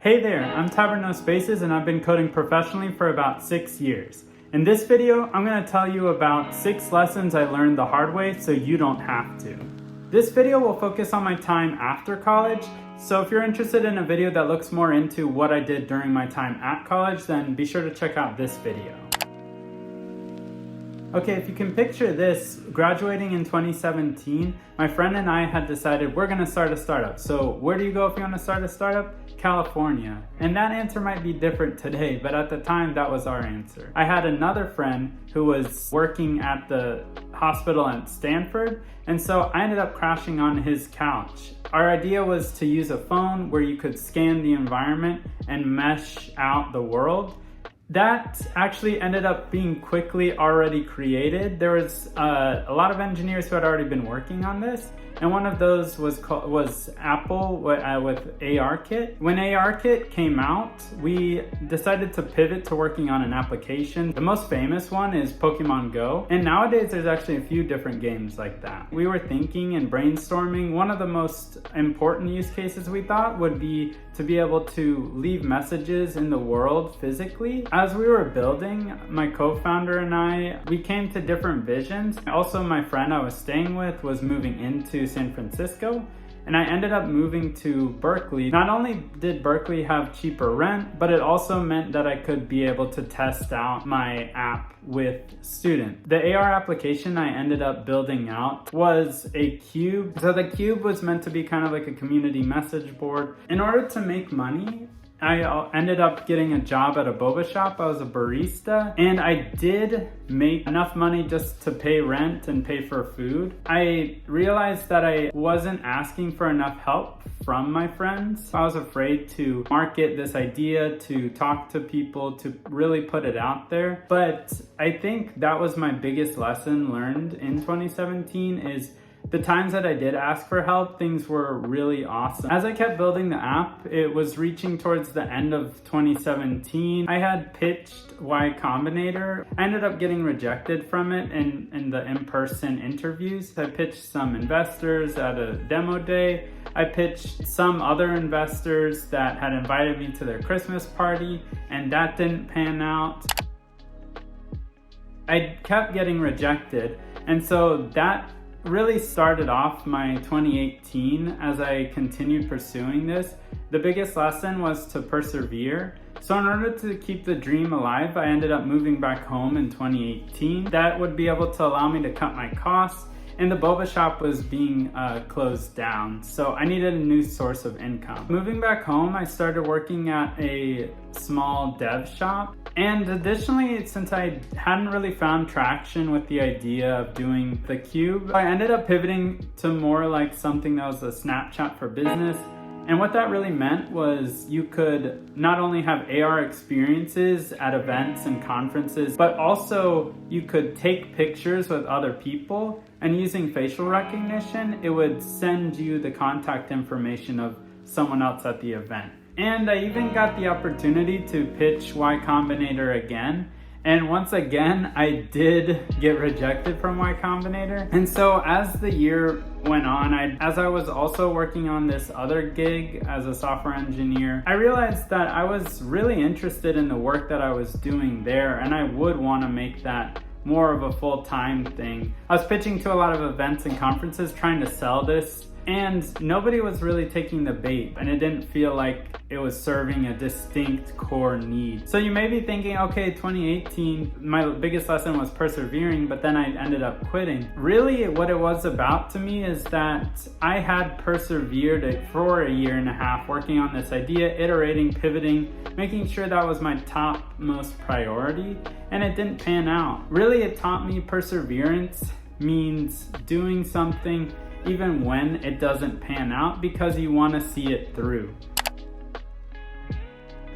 Hey there, I'm TabberNoSpaces and I've been coding professionally for about 6 years. In this video, I'm going to tell you about 6 lessons I learned the hard way so you don't have to. This video will focus on my time after college, so if you're interested in a video that looks more into what I did during my time at college, then be sure to check out this video. Okay, if you can picture this, graduating in 2017, my friend and I had decided we're gonna start a startup. So where do you go if you wanna start a startup? California. And that answer might be different today, but at the time that was our answer. I had another friend who was working at the hospital at Stanford, and so I ended up crashing on his couch. Our idea was to use a phone where you could scan the environment and mesh out the world. That actually ended up being quickly already created. There was a lot of engineers who had already been working on this, and one of those was Apple with ARKit. When ARKit came out, we decided to pivot to working on an application. The most famous one is Pokemon Go, and nowadays there's actually a few different games like that. We were thinking and brainstorming. One of the most important use cases we thought would be to be able to leave messages in the world physically. As we were building, my co-founder and I, we came to different visions. Also, my friend I was staying with was moving into San Francisco, and I ended up moving to Berkeley. Not only did Berkeley have cheaper rent, but it also meant that I could be able to test out my app with students. The AR application I ended up building out was a cube. So the cube was meant to be kind of like a community message board. In order to make money, I ended up getting a job at a boba shop. I was a barista, and I did make enough money just to pay rent and pay for food. I realized that I wasn't asking for enough help from my friends. I was afraid to market this idea, to talk to people, to really put it out there. But I think that was my biggest lesson learned in 2017 is the times that I did ask for help, things were really awesome. As I kept building the app, it was reaching towards the end of 2017. I had pitched Y Combinator. I ended up getting rejected from it in the in-person interviews. I pitched some investors at a demo day. I pitched some other investors that had invited me to their Christmas party, and that didn't pan out. I kept getting rejected, and so that really started off my 2018 as I continued pursuing this. The biggest lesson was to persevere. So in order to keep the dream alive, I ended up moving back home in 2018. That would be able to allow me to cut my costs, and the boba shop was being closed down. So I needed a new source of income. Moving back home, I started working at a small dev shop. And additionally, since I hadn't really found traction with the idea of doing the cube, I ended up pivoting to more like something that was a Snapchat for business. And what that really meant was you could not only have AR experiences at events and conferences, but also you could take pictures with other people, and using facial recognition, it would send you the contact information of someone else at the event. And I even got the opportunity to pitch Y Combinator again. And once again, I did get rejected from Y Combinator. And so as the year went on, as I was also working on this other gig as a software engineer, I realized that I was really interested in the work that I was doing there, and I would want to make that more of a full-time thing. I was pitching to a lot of events and conferences trying to sell this, and nobody was really taking the bait, and it didn't feel like it was serving a distinct core need. So you may be thinking, okay, 2018, my biggest lesson was persevering, but then I ended up quitting. Really, what it was about to me is that I had persevered for a year and a half working on this idea, iterating, pivoting, making sure that was my top most priority, and it didn't pan out. Really, it taught me perseverance means doing something even when it doesn't pan out because you want to see it through.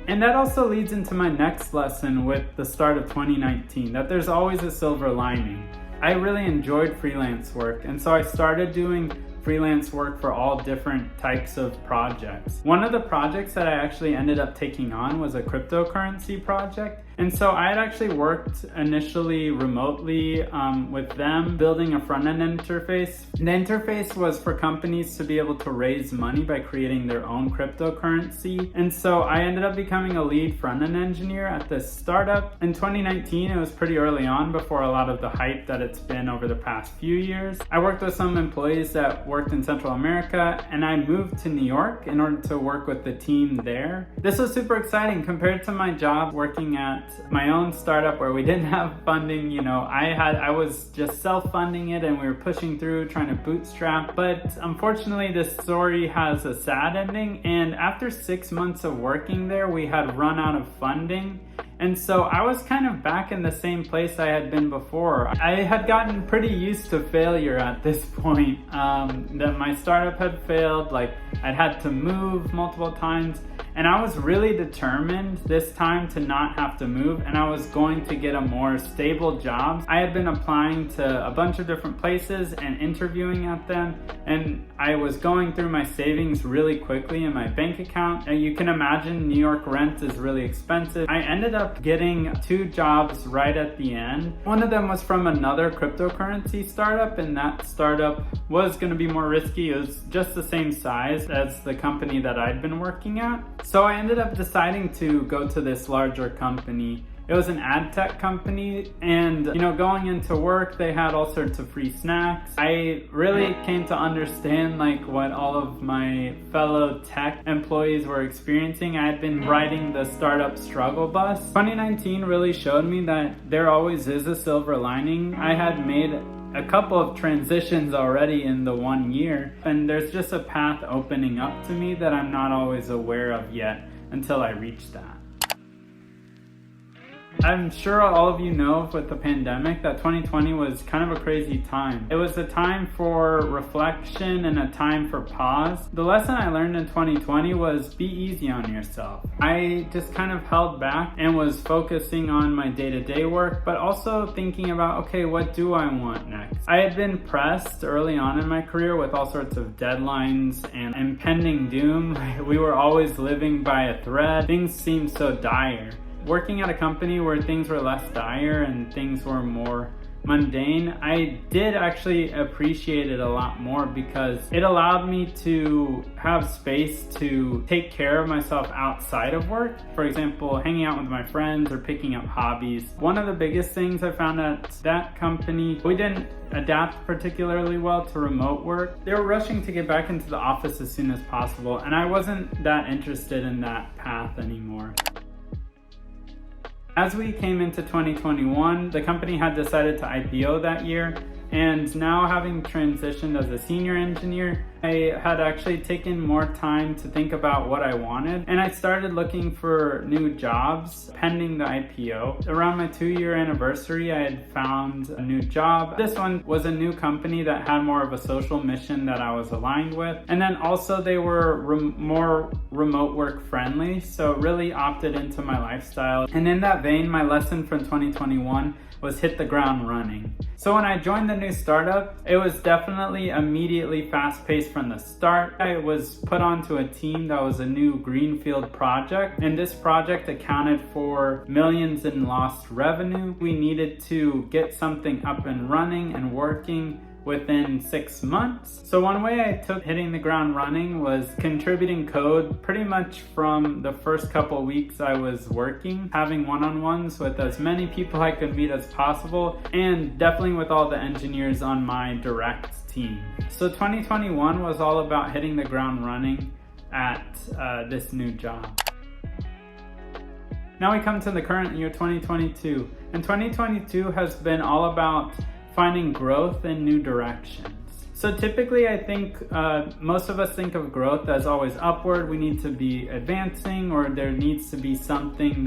And that also leads into my next lesson with the start of 2019, that there's always a silver lining. I really enjoyed freelance work, and so I started doing freelance work for all different types of projects. One of the projects that I actually ended up taking on was a cryptocurrency project. And so I had actually worked initially remotely with them, building a front-end interface. The interface was for companies to be able to raise money by creating their own cryptocurrency. And so I ended up becoming a lead front-end engineer at this startup. In 2019, it was pretty early on before a lot of the hype that it's been over the past few years. I worked with some employees that worked in Central America, and I moved to New York in order to work with the team there. This was super exciting compared to my job working at my own startup where we didn't have funding. I was just self-funding it, and we were pushing through trying to bootstrap. But unfortunately, this story has a sad ending, and after 6 months of working there, we had run out of funding. And so I was kind of back in the same place I had been before. I had gotten pretty used to failure at this point, that my startup had failed, like I'd had to move multiple times, and I was really determined this time to not have to move, and I was going to get a more stable job. I had been applying to a bunch of different places and interviewing at them, and I was going through my savings really quickly in my bank account. And you can imagine New York rent is really expensive. I ended up getting 2 jobs right at the end. One of them was from another cryptocurrency startup, and that startup was going to be more risky. It was just the same size as the company that I'd been working at. So I ended up deciding to go to this larger company. It was an ad tech company, and going into work, they had all sorts of free snacks. I really came to understand what all of my fellow tech employees were experiencing. I had been riding the startup struggle bus. 2019 really showed me that there always is a silver lining. I had made a couple of transitions already in the 1 year, and there's just a path opening up to me that I'm not always aware of yet until I reach that. I'm sure all of you know with the pandemic that 2020 was kind of a crazy time. It was a time for reflection and a time for pause. The lesson I learned in 2020 was be easy on yourself. I just kind of held back and was focusing on my day-to-day work, but also thinking about, okay, what do I want next? I had been pressed early on in my career with all sorts of deadlines and impending doom. We were always living by a thread. Things seemed so dire. Working at a company where things were less dire and things were more mundane, I did actually appreciate it a lot more because it allowed me to have space to take care of myself outside of work. For example, hanging out with my friends or picking up hobbies. One of the biggest things I found at that company, we didn't adapt particularly well to remote work. They were rushing to get back into the office as soon as possible, and I wasn't that interested in that path anymore. As we came into 2021, the company had decided to IPO that year, and now having transitioned as a senior engineer, I had actually taken more time to think about what I wanted, and I started looking for new jobs pending the IPO. Around my 2-year anniversary, I had found a new job. This one was a new company that had more of a social mission that I was aligned with, and then also they were more remote work friendly, so really opted into my lifestyle. And in that vein, my lesson from 2021 was hit the ground running. So when I joined the new startup, it was definitely immediately fast-paced from the start. I was put onto a team that was a new greenfield project, and this project accounted for millions in lost revenue. We needed to get something up and running and working within 6 months. So one way I took hitting the ground running was contributing code pretty much from the first couple weeks I was working, having one-on-ones with as many people I could meet as possible, and definitely with all the engineers on my direct team. So 2021 was all about hitting the ground running at this new job. Now we come to the current year, 2022. And 2022 has been all about finding growth in new directions. So typically I think most of us think of growth as always upward. We need to be advancing, or there needs to be something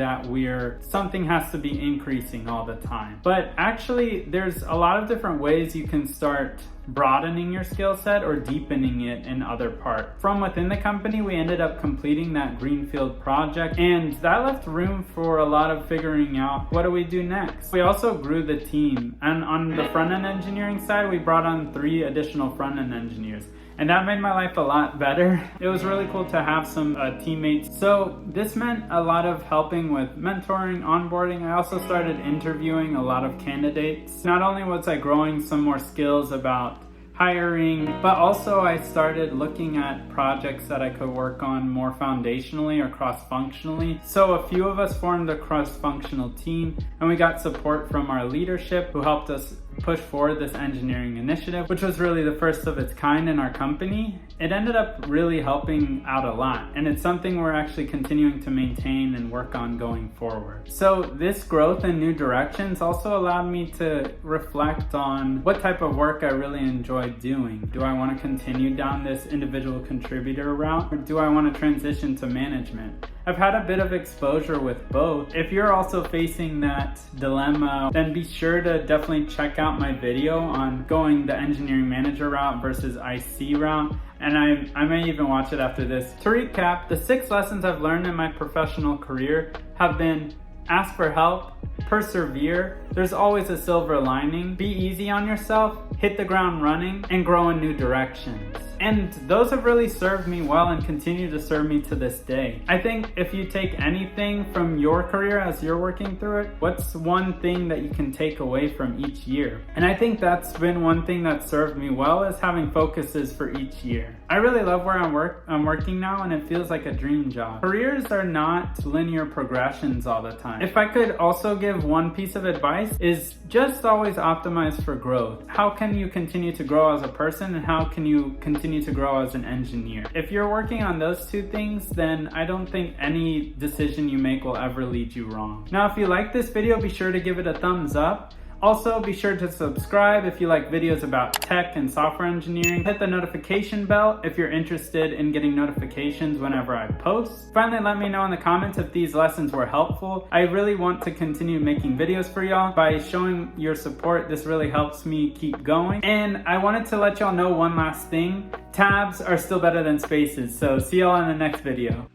something has to be increasing all the time. But actually there's a lot of different ways you can start broadening your skill set or deepening it in other parts. From within the company, we ended up completing that greenfield project, and that left room for a lot of figuring out what do we do next. We also grew the team, and on the front-end engineering side, we brought on 3 additional front-end engineers. and that made my life a lot better. It was really cool to have some teammates. So this meant a lot of helping with mentoring, onboarding. I also started interviewing a lot of candidates. Not only was I growing some more skills about hiring, but also I started looking at projects that I could work on more foundationally or cross-functionally. So a few of us formed a cross-functional team, and we got support from our leadership who helped us push forward this engineering initiative, which was really the first of its kind in our company. It ended up really helping out a lot, and it's something we're actually continuing to maintain and work on going forward. So this growth in new directions also allowed me to reflect on what type of work I really enjoy doing. Do I want to continue down this individual contributor route, or do I want to transition to management? I've had a bit of exposure with both. If you're also facing that dilemma, then be sure to definitely check out my video on going the engineering manager route versus IC route. And I may even watch it after this. To recap, the 6 lessons I've learned in my professional career have been: ask for help, persevere, there's always a silver lining, be easy on yourself, hit the ground running, and grow in new directions. And those have really served me well and continue to serve me to this day. I think if you take anything from your career as you're working through it, what's one thing that you can take away from each year? And I think that's been one thing that served me well, is having focuses for each year. I really love where I'm working now, and it feels like a dream job. Careers are not linear progressions all the time. If I could also give one piece of advice, is just always optimize for growth. How can you continue to grow as a person, and how can you continue to grow as an engineer? If you're working on those 2 things, then I don't think any decision you make will ever lead you wrong. Now, if you like this video, be sure to give it a thumbs up. Also, be sure to subscribe if you like videos about tech and software engineering. Hit the notification bell if you're interested in getting notifications whenever I post. Finally, let me know in the comments if these lessons were helpful. I really want to continue making videos for y'all. By showing your support, this really helps me keep going. And I wanted to let y'all know one last thing. Tabs are still better than spaces, so see y'all in the next video.